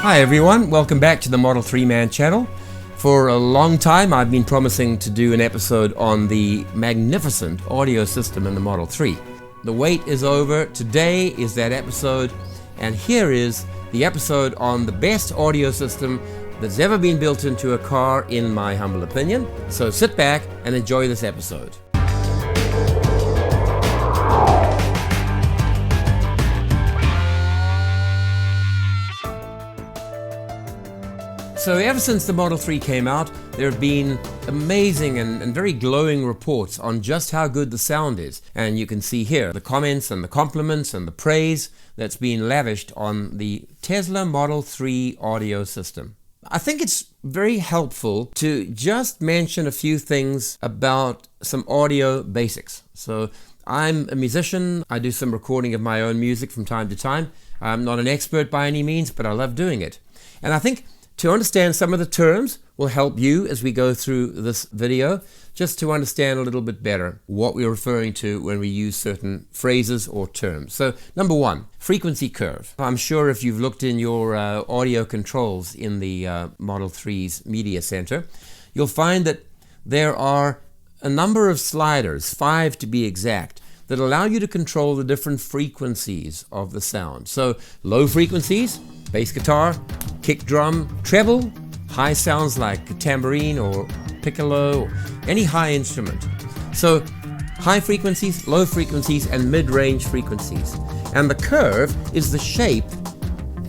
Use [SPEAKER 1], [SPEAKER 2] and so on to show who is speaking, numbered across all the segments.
[SPEAKER 1] Hi everyone, welcome back to the Model 3 Man channel. For a long time I've been promising to do an episode on the magnificent audio system in the Model 3. The wait is over. Today is that episode, and here is the episode on the best audio system that's ever been built into a car, in my humble opinion. So sit back and enjoy this episode. So ever since the Model 3 came out, there have been amazing and very glowing reports on just how good the sound is. And you can see here the comments and the compliments and the praise that's been lavished on the Tesla Model 3 audio system. I think it's very helpful to just mention a few things about some audio basics. So I'm a musician. I do some recording of my own music from time to time. I'm not an expert by any means, but I love doing it. And I think to understand some of the terms will help you as we go through this video, just to understand a little bit better what we're referring to when we use certain phrases or terms. So, number one, frequency curve. I'm sure if you've looked in your audio controls in the Model 3's media center, you'll find that there are a number of sliders, 5 to be exact, that allow you to control the different frequencies of the sound. So, low frequencies, bass guitar, kick drum, treble, high sounds like a tambourine or piccolo, or any high instrument. So high frequencies, low frequencies, and mid-range frequencies. And the curve is the shape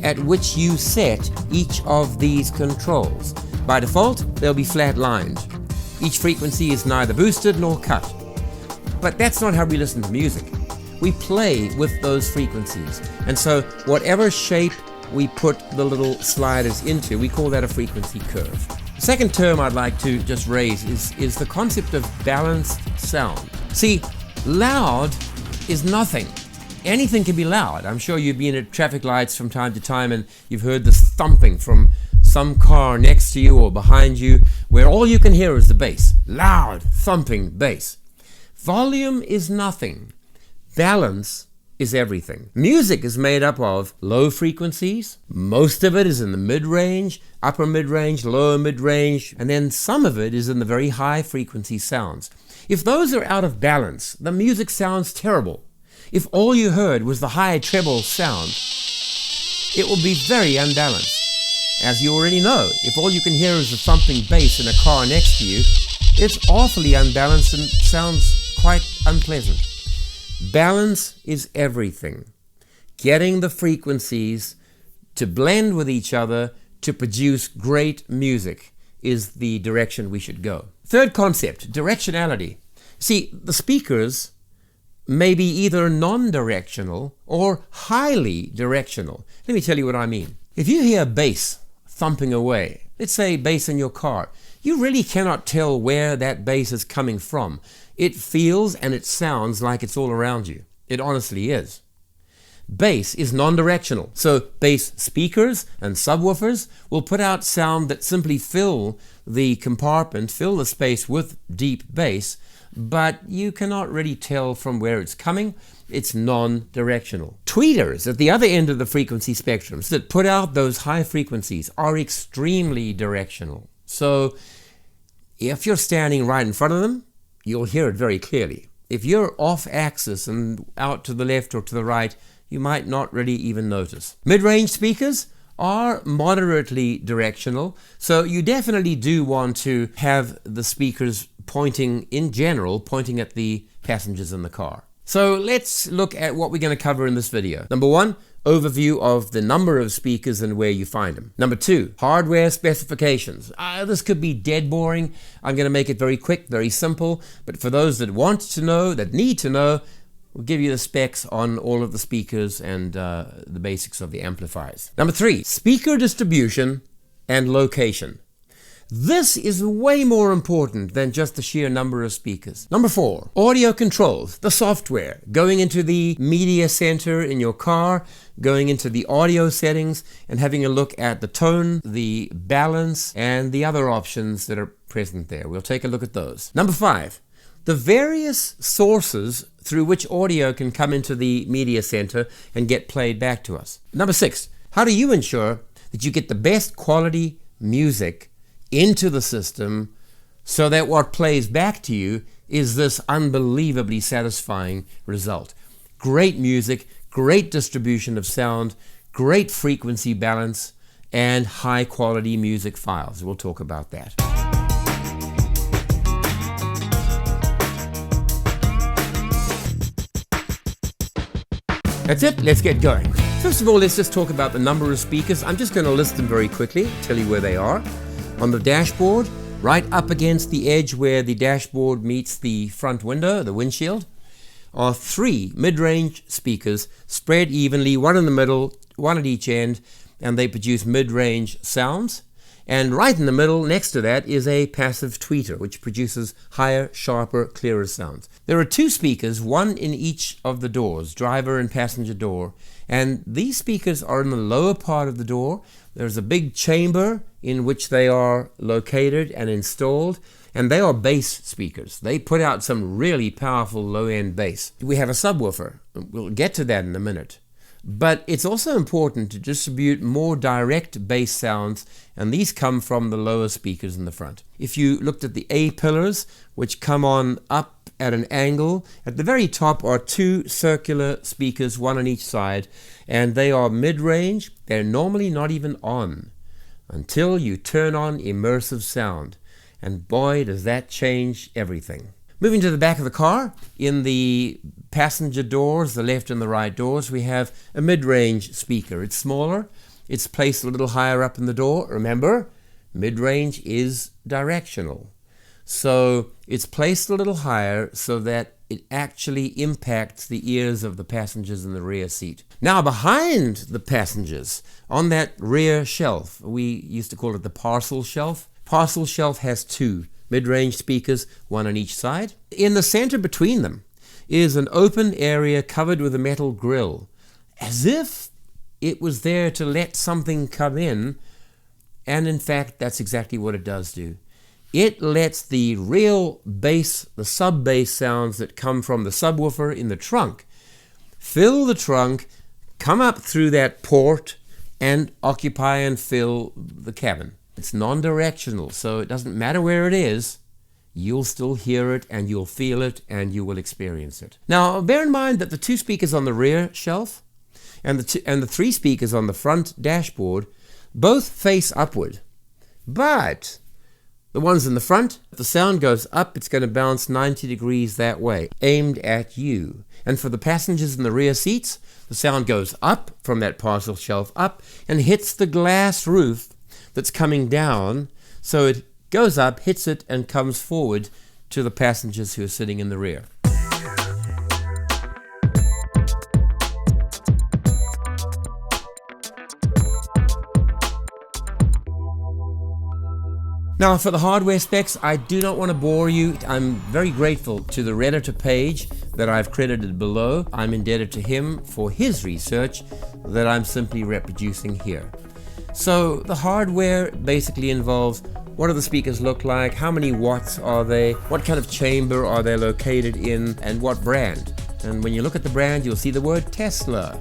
[SPEAKER 1] at which you set each of these controls. By default, they'll be flat-lined. Each frequency is neither boosted nor cut. But that's not how we listen to music. We play with those frequencies. And so whatever shape we put the little sliders into, we call that a frequency curve. The second term I'd like to just raise is the concept of balanced sound. See, loud is nothing. Anything can be loud. I'm sure you've been at traffic lights from time to time and you've heard this thumping from some car next to you or behind you, where all you can hear is the bass. Loud, thumping bass. Volume is nothing. Balance is everything. Music is made up of low frequencies. Most of it is in the mid-range, upper mid-range, lower mid-range, and then some of it is in the very high frequency sounds. If those are out of balance, the music sounds terrible. If all you heard was the high treble sound, it will be very unbalanced. As you already know, if all you can hear is the thumping bass in a car next to you, it's awfully unbalanced and sounds quite unpleasant. Balance is everything. Getting the frequencies to blend with each other to produce great music is the direction we should go. Third concept, directionality. See, the speakers may be either non-directional or highly directional. Let me tell you what I mean. If you hear bass thumping away, let's say bass in your car, you really cannot tell where that bass is coming from. It feels and it sounds like it's all around you. It honestly is. Bass is non-directional. So bass speakers and subwoofers will put out sound that simply fill the compartment, fill the space with deep bass, but you cannot really tell from where it's coming. It's non-directional. Tweeters at the other end of the frequency spectrums that put out those high frequencies are extremely directional. So if you're standing right in front of them, you'll hear it very clearly. If you're off axis and out to the left or to the right, you might not really even notice. Mid-range speakers are moderately directional, so you definitely do want to have the speakers pointing, in general, pointing at the passengers in the car. So let's look at what we're going to cover in this video. Number one, overview of the number of speakers and where you find them. Number two, hardware specifications. This could be dead boring. I'm going to make it very quick, very simple, but for those that want to know, that need to know, we'll give you the specs on all of the speakers and the basics of the amplifiers. Number three, speaker distribution and location. This is way more important than just the sheer number of speakers. Number four, audio controls, the software, going into the media center in your car, going into the audio settings and having a look at the tone, the balance, and the other options that are present there. We'll take a look at those. Number five, the various sources through which audio can come into the media center and get played back to us. Number six, how do you ensure that you get the best quality music into the system so that what plays back to you is this unbelievably satisfying result. Great music, great distribution of sound, great frequency balance, and high quality music files. We'll talk about that. That's it, let's get going. First of all, let's just talk about the number of speakers. I'm just going to list them very quickly, tell you where they are. On the dashboard, right up against the edge where the dashboard meets the front window, the windshield, are 3 mid-range speakers spread evenly, one in the middle, one at each end, and they produce mid-range sounds. And right in the middle, next to that, is a passive tweeter, which produces higher, sharper, clearer sounds. There are 2 speakers, one in each of the doors, driver and passenger door, and these speakers are in the lower part of the door. There's a big chamber in which they are located and installed, and they are bass speakers. They put out some really powerful low-end bass. We have a subwoofer. We'll get to that in a minute. But it's also important to distribute more direct bass sounds, and these come from the lower speakers in the front. If you looked at the A pillars, which come on up at an angle, at the very top are 2 circular speakers, one on each side, and they are mid-range. They're normally not even on until you turn on immersive sound, and boy, does that change everything. Moving to the back of the car, in the passenger doors, the left and the right doors, we have a mid-range speaker. It's smaller, it's placed a little higher up in the door. Remember, mid-range is directional. So it's placed a little higher so that it actually impacts the ears of the passengers in the rear seat. Now behind the passengers, on that rear shelf, we used to call it the parcel shelf. Parcel shelf has 2 mid-range speakers, one on each side. In the center between them is an open area covered with a metal grill, as if it was there to let something come in, and in fact that's exactly what it does do. It lets the real bass, the sub-bass sounds that come from the subwoofer in the trunk, fill the trunk, come up through that port, and occupy and fill the cabin. It's non-directional, so it doesn't matter where it is, you'll still hear it and you'll feel it and you will experience it. Now, bear in mind that the 2 speakers on the rear shelf and the 3 speakers on the front dashboard both face upward. But the ones in the front, if the sound goes up, it's going to bounce 90 degrees that way, aimed at you. And for the passengers in the rear seats, the sound goes up from that parcel shelf up and hits the glass roof that's coming down, so it goes up, hits it, and comes forward to the passengers who are sitting in the rear. Now for the hardware specs, I do not want to bore you. I'm very grateful to the Redditor page that I've credited below. I'm indebted to him for his research that I'm simply reproducing here. So the hardware basically involves what do the speakers look like, how many watts are they, what kind of chamber are they located in, and what brand. And when you look at the brand, you'll see the word Tesla.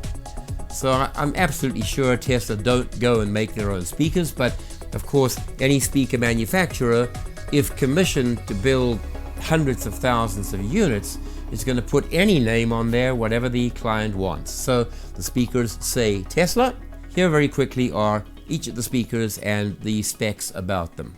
[SPEAKER 1] So I'm absolutely sure Tesla don't go and make their own speakers, but of course any speaker manufacturer, if commissioned to build hundreds of thousands of units, is going to put any name on there, whatever the client wants. So the speakers say Tesla. Here very quickly are each of the speakers and the specs about them.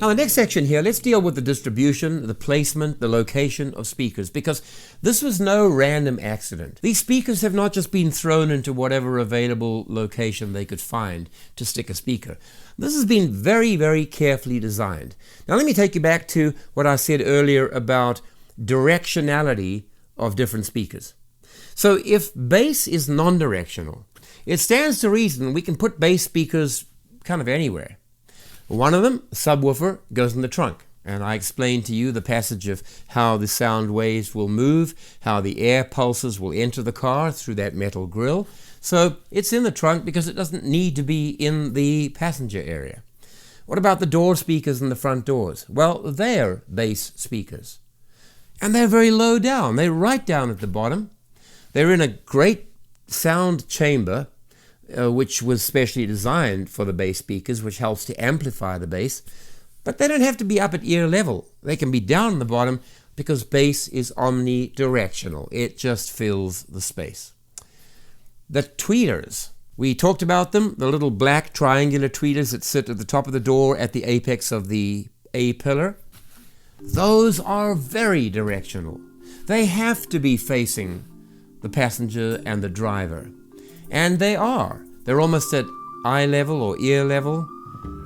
[SPEAKER 1] Now the next section here, let's deal with the distribution, the placement, the location of speakers, because this was no random accident. These speakers have not just been thrown into whatever available location they could find to stick a speaker. This has been very, very carefully designed. Now let me take you back to what I said earlier about directionality of different speakers. So if bass is non-directional, it stands to reason we can put bass speakers kind of anywhere. One of them, a subwoofer, goes in the trunk. And I explained to you the passage of how the sound waves will move, how the air pulses will enter the car through that metal grill. So it's in the trunk because it doesn't need to be in the passenger area. What about the door speakers in the front doors? Well, they're bass speakers. And they're very low down. They're right down at the bottom. They're in a great sound chamber, which was specially designed for the bass speakers, which helps to amplify the bass. But they don't have to be up at ear level. They can be down in the bottom because bass is omnidirectional. It just fills the space. The tweeters. We talked about them, the little black triangular tweeters that sit at the top of the door at the apex of the A pillar. Those are very directional. They have to be facing the passenger and the driver. And they are. They're almost at eye level or ear level.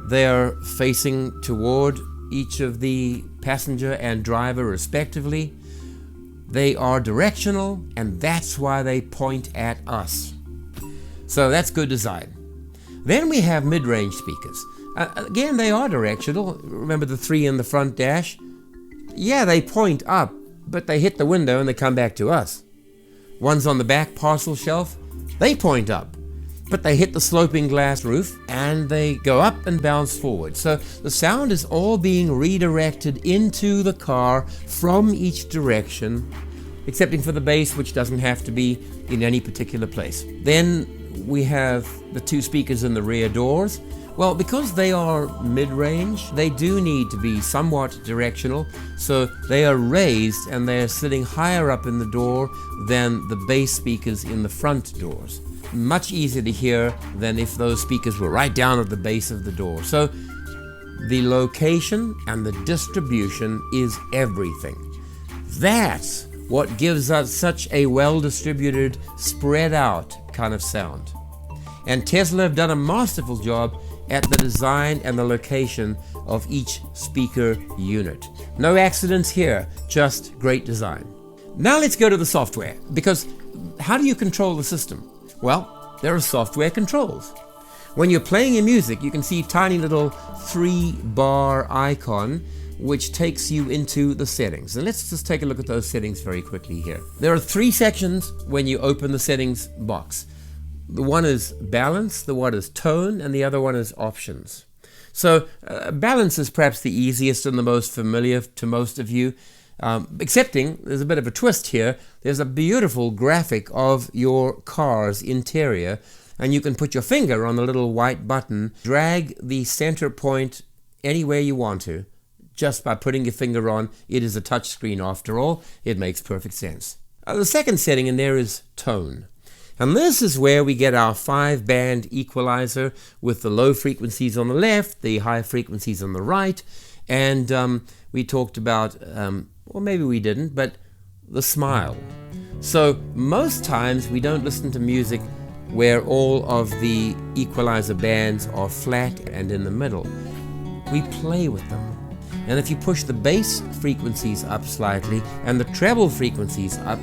[SPEAKER 1] They are facing toward each of the passenger and driver respectively. They are directional, and that's why they point at us. So that's good design. Then we have mid-range speakers. Again, they are directional. Remember the three in the front dash? Yeah, they point up, but they hit the window and they come back to us. Ones on the back parcel shelf, they point up, but they hit the sloping glass roof and they go up and bounce forward. So the sound is all being redirected into the car from each direction, excepting for the bass, which doesn't have to be in any particular place. Then we have the two speakers in the rear doors. Well, because they are mid-range, they do need to be somewhat directional, so they are raised and they are sitting higher up in the door than the bass speakers in the front doors. Much easier to hear than if those speakers were right down at the base of the door. So the location and the distribution is everything. That's what gives us such a well-distributed, spread out kind of sound. And Tesla have done a masterful job at the design and the location of each speaker unit. No accidents here, just great design. Now let's go to the software, because how do you control the system? Well, there are software controls. When you're playing your music, you can see a tiny little 3-bar icon which takes you into the settings. And let's just take a look at those settings very quickly here. There are 3 sections when you open the settings box. The one is balance, the one is tone, and the other one is options. So balance is perhaps the easiest and the most familiar to most of you, excepting there's a bit of a twist here. There's a beautiful graphic of your car's interior, and you can put your finger on the little white button, drag the center point anywhere you want to, just by putting your finger on. It is a touch screen after all. It makes perfect sense. The second setting in there is tone. And this is where we get our 5-band equalizer with the low frequencies on the left, the high frequencies on the right, and we talked about, or maybe we didn't, but the smile. So most times we don't listen to music where all of the equalizer bands are flat and in the middle. We play with them. And if you push the bass frequencies up slightly and the treble frequencies up,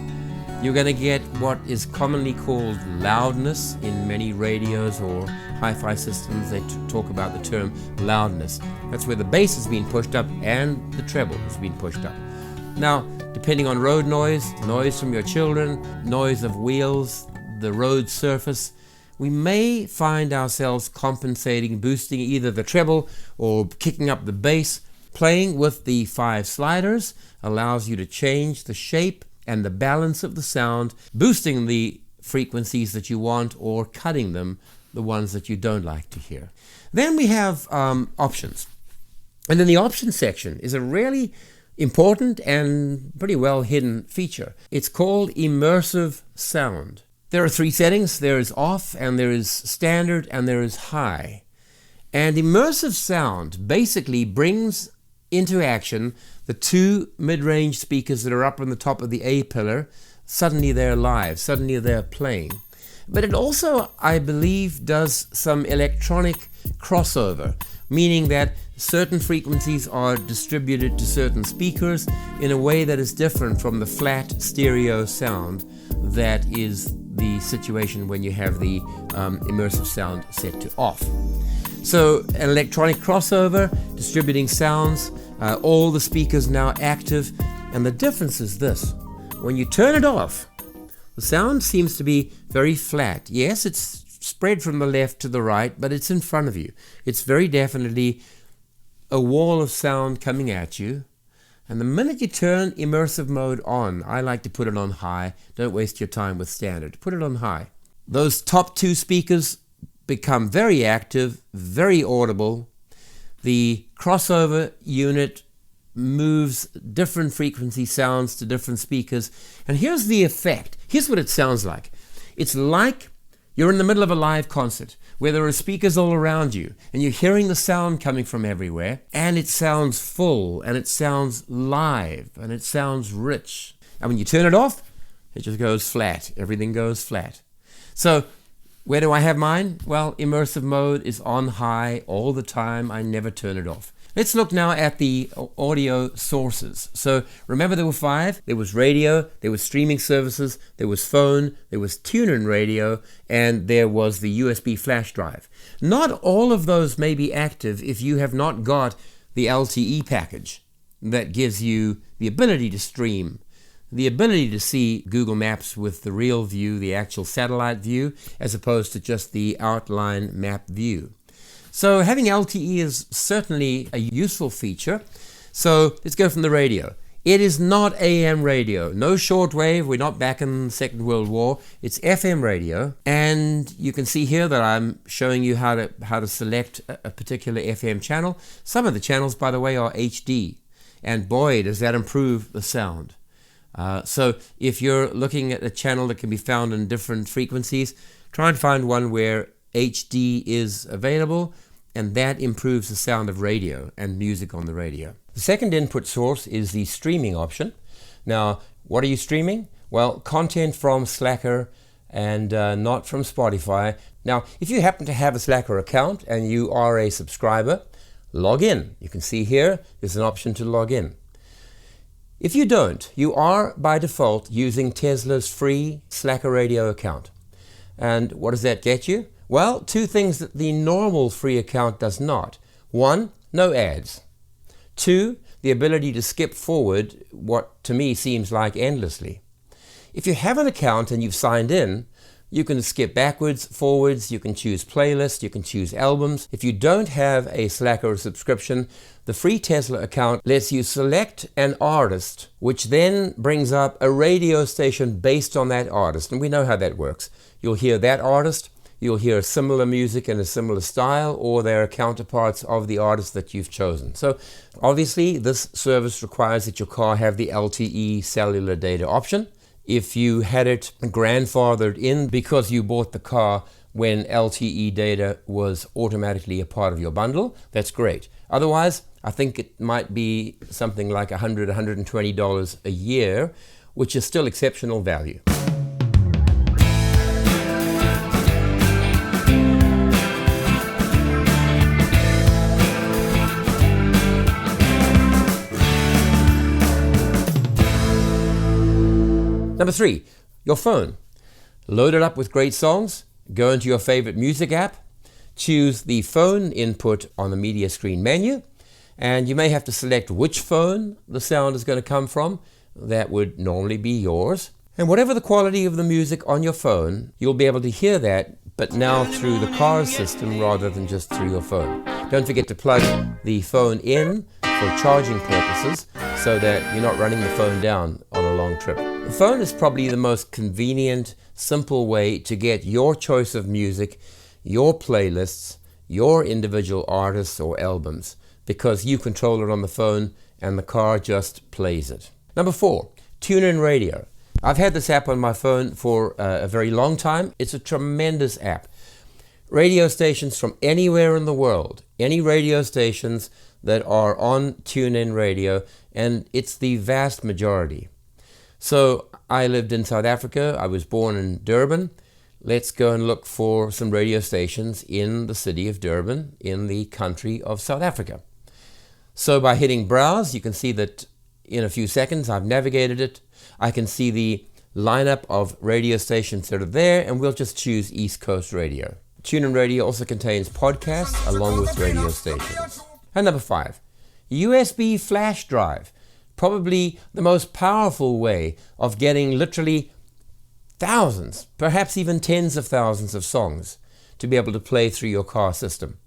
[SPEAKER 1] you're going to get what is commonly called loudness. In many radios or hi-fi systems, they talk about the term loudness. That's where the bass is being pushed up and the treble is being pushed up. Now, depending on road noise, noise from your children, noise of wheels, the road surface, we may find ourselves compensating, boosting either the treble or kicking up the bass. Playing with the 5 sliders allows you to change the shape and the balance of the sound, boosting the frequencies that you want or cutting them, the ones that you don't like to hear. Then we have options. And in the options section is a really important and pretty well hidden feature. It's called immersive sound. There are 3 settings. There is off, and there is standard, and there is high. And immersive sound basically brings into action the 2 mid-range speakers that are up on the top of the A pillar. Suddenly they're live, suddenly they're playing. But it also, I believe, does some electronic crossover, meaning that certain frequencies are distributed to certain speakers in a way that is different from the flat stereo sound that is the situation when you have the immersive sound set to off. So an electronic crossover, distributing sounds, all the speakers now active, and the difference is this: when you turn it off, the sound seems to be very flat. Yes, it's spread from the left to the right, but it's in front of you. It's very definitely a wall of sound coming at you. And the minute you turn immersive mode on, I like to put it on high. Don't waste your time with standard. Put it on high. Those top two speakers become very active, very audible. The crossover unit moves different frequency sounds to different speakers. And here's the effect. Here's what it sounds like. It's like you're in the middle of a live concert where there are speakers all around you and you're hearing the sound coming from everywhere, and it sounds full and it sounds live and it sounds rich. And when you turn it off, it just goes flat. Everything goes flat. So where do I have mine? Well, immersive mode is on high all the time. I never turn it off. Let's look now at the audio sources. So remember, there were 5. There was radio, there was streaming services, there was phone, there was Tuneln Radio, and there was the USB flash drive. Not all of those may be active if you have not got the LTE package that gives you the ability to stream, the ability to see Google Maps with the real view, the actual satellite view, as opposed to just the outline map view. So having LTE is certainly a useful feature. So let's go from the radio. It is not AM radio, no shortwave. We're not back in the Second World War. It's FM radio, and you can see here that I'm showing you how to select a particular FM channel. Some of the channels, by the way, are HD, and boy, does that improve the sound. So if you're looking at a channel that can be found in different frequencies, try and find one where HD is available, and that improves the sound of radio and music on the radio. The second input source is the streaming option. Now, what are you streaming? Well, content from Spkrs and not from Spotify. Now, if you happen to have a Spkrs account and you are a subscriber, log in. You can see here, there's an option to log in. If you don't, you are by default using Tesla's free Spkrs radio account. And what does that get you? Well, 2 things that the normal free account does not. 1, no ads. 2, the ability to skip forward what to me seems like endlessly. If you have an account and you've signed in, you can skip backwards, forwards, you can choose playlists, you can choose albums. If you don't have a Spkrs subscription, the free Tesla account lets you select an artist, which then brings up a radio station based on that artist. And we know how that works. You'll hear that artist, you'll hear similar music in a similar style, or there are counterparts of the artist that you've chosen. So obviously this service requires that your car have the LTE cellular data option. If you had it grandfathered in because you bought the car when LTE data was automatically a part of your bundle, that's great. Otherwise, I think it might be something like $100, $120 a year, which is still exceptional value. Number 3, your phone. Load it up with great songs, go into your favorite music app, choose the phone input on the media screen menu, and you may have to select which phone the sound is going to come from. That would normally be yours. And whatever the quality of the music on your phone, you'll be able to hear that, but now through the car's system rather than just through your phone. Don't forget to plug the phone in for charging purposes so that you're not running the phone down on a long trip. The phone is probably the most convenient, simple way to get your choice of music, your playlists, your individual artists or albums, because you control it on the phone and the car just plays it. Number 4, Tuneln Radio. I've had this app on my phone for a very long time. It's a tremendous app. Radio stations from anywhere in the world, any radio stations that are on Tuneln Radio, and it's the vast majority. So I lived in South Africa. I was born in Durban. Let's go and look for some radio stations in the city of Durban, in the country of South Africa. So by hitting browse, you can see that in a few seconds I've navigated it. I can see the lineup of radio stations that are there, and we'll just choose East Coast Radio. Tuneln Radio also contains podcasts along with radio stations. And number 5, USB flash drive. Probably the most powerful way of getting literally thousands, perhaps even tens of thousands of songs to be able to play through your car system.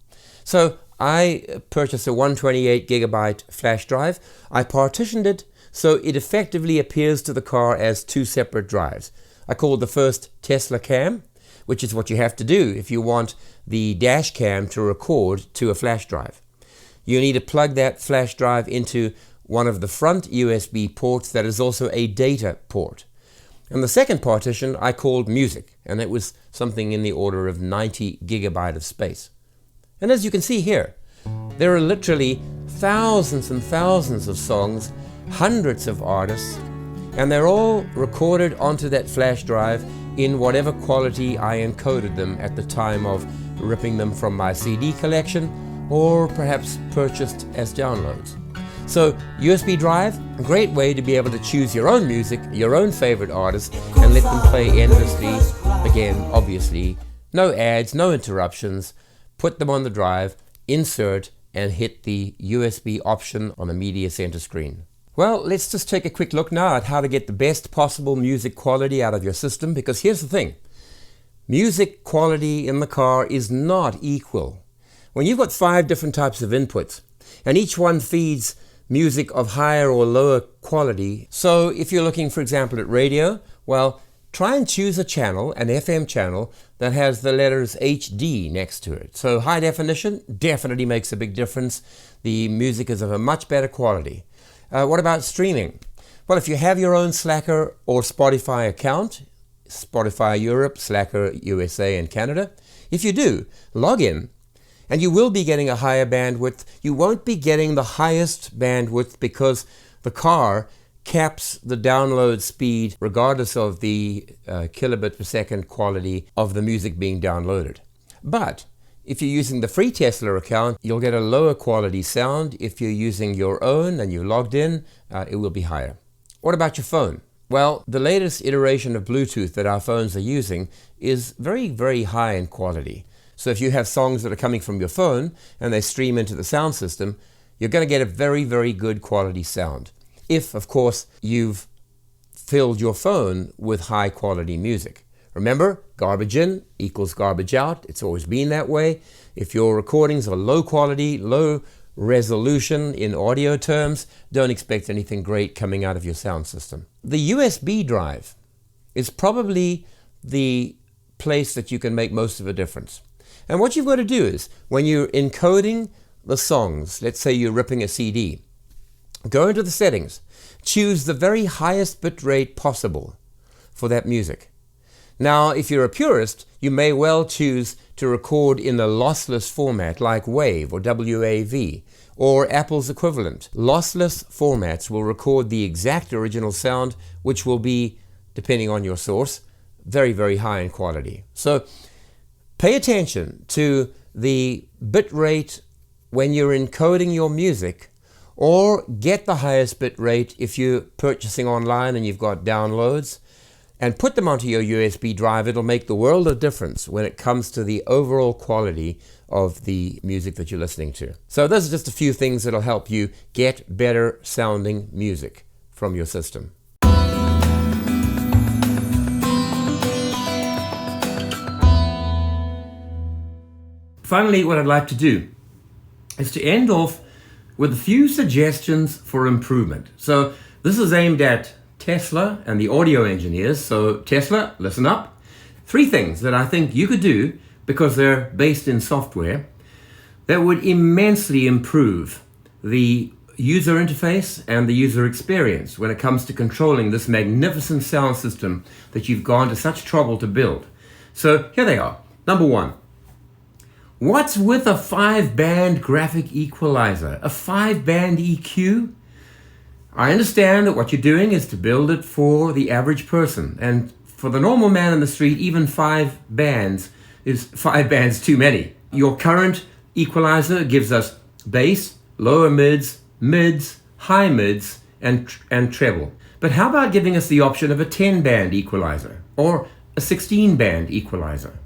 [SPEAKER 1] So I purchased a 128 gigabyte flash drive. I partitioned it so it effectively appears to the car as 2 separate drives. I called the first Tesla cam, which is what you have to do if you want the dash cam to record to a flash drive. You need to plug that flash drive into one of the front USB ports that is also a data port. And the second partition I called music, and it was something in the order of 90 gigabyte of space. And as you can see here, there are literally thousands and thousands of songs, hundreds of artists, and they're all recorded onto that flash drive in whatever quality I encoded them at the time of ripping them from my CD collection or perhaps purchased as downloads. So USB drive, a great way to be able to choose your own music, your own favorite artists, and let them play endlessly. Again, obviously, no ads, no interruptions. Put them on the drive, insert, and hit the USB option on the media center screen. Well, let's just take a quick look now at how to get the best possible music quality out of your system, because here's the thing. Music quality in the car is not equal. When you've got 5 different types of inputs, and each one feeds music of higher or lower quality. So if you're looking, for example, at radio, well, try and choose a channel, an FM channel, that has the letters HD next to it. So high definition definitely makes a big difference. The music is of a much better quality. What about streaming? Well, if you have your own Slacker or Spotify account, Spotify Europe, Slacker USA and Canada, if you do, log in. And you will be getting a higher bandwidth. You won't be getting the highest bandwidth because the car caps the download speed regardless of the kilobit per second quality of the music being downloaded. But if you're using the free Tesla account, you'll get a lower quality sound. If you're using your own and you're logged in, it will be higher. What about your phone? Well, the latest iteration of Bluetooth that our phones are using is very, very high in quality. So if you have songs that are coming from your phone and they stream into the sound system, you're going to get a very, very good quality sound. If, of course, you've filled your phone with high quality music. Remember, garbage in equals garbage out. It's always been that way. If your recordings are low quality, low resolution in audio terms, don't expect anything great coming out of your sound system. The USB drive is probably the place that you can make most of a difference. And what you've got to do is, when you're encoding the songs, let's say you're ripping a CD, go into the settings, choose the very highest bit rate possible for that music. Now, if you're a purist, you may well choose to record in a lossless format like WAV or WAV or Apple's equivalent. Lossless formats will record the exact original sound, which will be, depending on your source, very, very high in quality. So pay attention to the bit rate when you're encoding your music, or get the highest bit rate if you're purchasing online and you've got downloads, and put them onto your USB drive. It'll make the world of difference when it comes to the overall quality of the music that you're listening to. So those are just a few things that'll help you get better sounding music from your system. Finally, what I'd like to do is to end off with a few suggestions for improvement. So this is aimed at Tesla and the audio engineers. So Tesla, listen up. 3 things that I think you could do, because they're based in software, that would immensely improve the user interface and the user experience when it comes to controlling this magnificent sound system that you've gone to such trouble to build. So here they are. Number 1. What's with a 5-band graphic equalizer? A 5-band EQ? I understand that what you're doing is to build it for the average person. And for the normal man in the street, even 5 bands is 5 bands too many. Your current equalizer gives us bass, lower mids, mids, high mids, and treble. But how about giving us the option of a 10-band equalizer or a 16-band equalizer?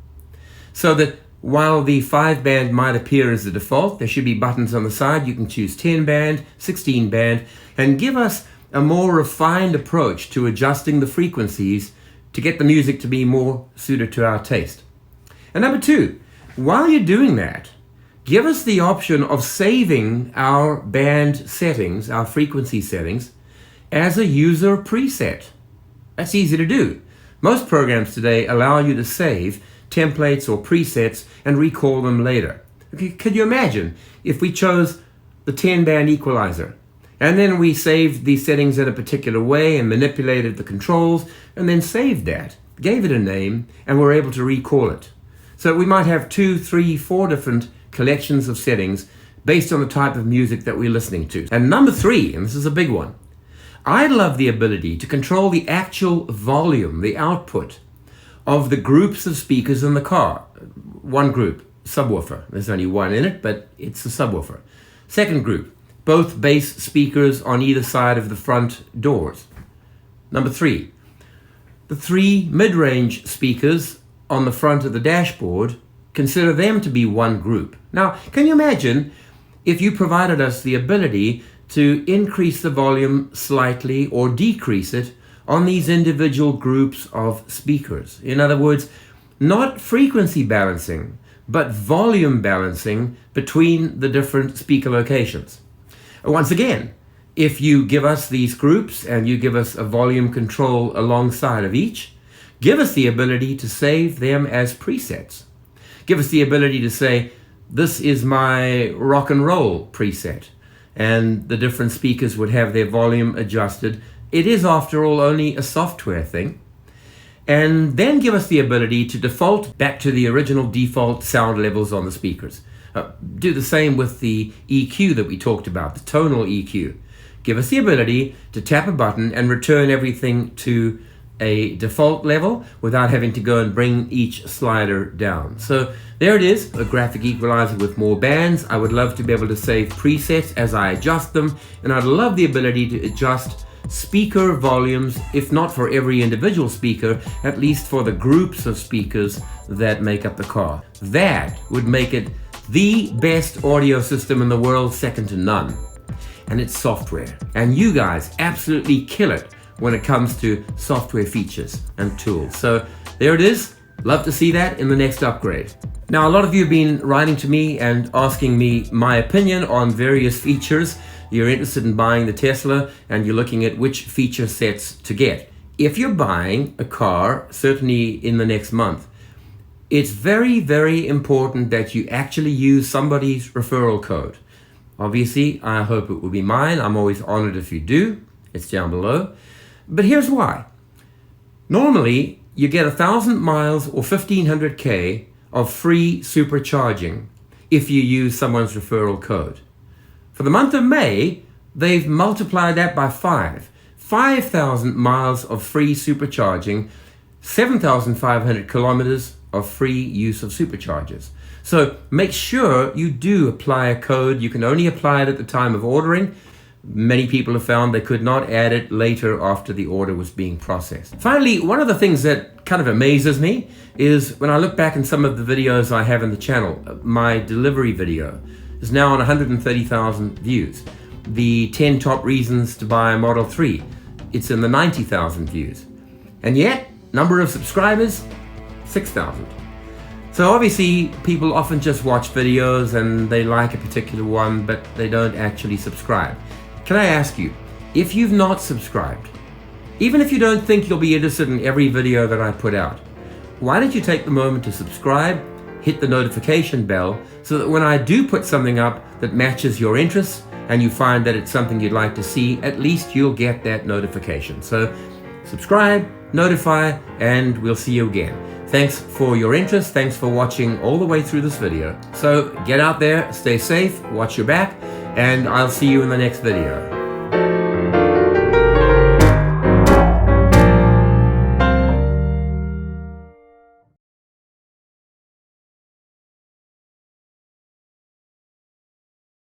[SPEAKER 1] So that while the 5-band might appear as the default, there should be buttons on the side. You can choose 10-band, 16-band, and give us a more refined approach to adjusting the frequencies to get the music to be more suited to our taste. And number 2, while you're doing that, give us the option of saving our band settings, our frequency settings, as a user preset. That's easy to do. Most programs today allow you to save templates or presets and recall them later. Okay, could you imagine if we chose the 10-band equalizer and then we saved the settings in a particular way and manipulated the controls and then saved that, gave it a name, and were able to recall it? So we might have 2, 3, 4 different collections of settings based on the type of music that we're listening to. And number 3, and this is a big one, I'd love the ability to control the actual volume, the output of the groups of speakers in the car. One group, subwoofer. There's only one in it, but it's a subwoofer. Second group, both bass speakers on either side of the front doors. Number 3, the 3 mid-range speakers on the front of the dashboard, consider them to be one group. Now, can you imagine if you provided us the ability to increase the volume slightly or decrease it on these individual groups of speakers? In other words, not frequency balancing, but volume balancing between the different speaker locations. Once again, if you give us these groups and you give us a volume control alongside of each, give us the ability to save them as presets. Give us the ability to say, this is my rock and roll preset, and the different speakers would have their volume adjusted. It is, after all, only a software thing. And then give us the ability to default back to the original default sound levels on the speakers. Do the same with the EQ that we talked about, the tonal EQ. Give us the ability to tap a button and return everything to a default level without having to go and bring each slider down. So there it is, a graphic equalizer with more bands. I would love to be able to save presets as I adjust them, and I'd love the ability to adjust speaker volumes, if not for every individual speaker, at least for the groups of speakers that make up the car. That would make it the best audio system in the world, second to none. And it's software. And you guys absolutely kill it when it comes to software features and tools. So there it is. Love to see that in the next upgrade. Now, a lot of you have been writing to me and asking me my opinion on various features. You're interested in buying the Tesla and you're looking at which feature sets to get. If you're buying a car, certainly in the next month, it's very, very important that you actually use somebody's referral code. Obviously, I hope it will be mine. I'm always honored if you do. It's down below. But here's why. Normally, you get 1,000 miles or 1,500 K of free supercharging if you use someone's referral code. For the month of May, they've multiplied that by 5. 5,000 miles of free supercharging, 7,500 kilometers of free use of superchargers. So make sure you do apply a code. You can only apply it at the time of ordering. Many people have found they could not add it later after the order was being processed. Finally, one of the things that kind of amazes me is when I look back in some of the videos I have in the channel. My delivery video is now on 130,000 views. The 10 top reasons to buy a Model 3, it's in the 90,000 views. And yet, number of subscribers, 6,000. So obviously, people often just watch videos and they like a particular one, but they don't actually subscribe. Can I ask you, if you've not subscribed, even if you don't think you'll be interested in every video that I put out, why don't you take the moment to subscribe, hit the notification bell, so that when I do put something up that matches your interests and you find that it's something you'd like to see, at least you'll get that notification. So subscribe, notify, and we'll see you again. Thanks for your interest. Thanks for watching all the way through this video. So get out there, stay safe, watch your back, and I'll see you in the next video.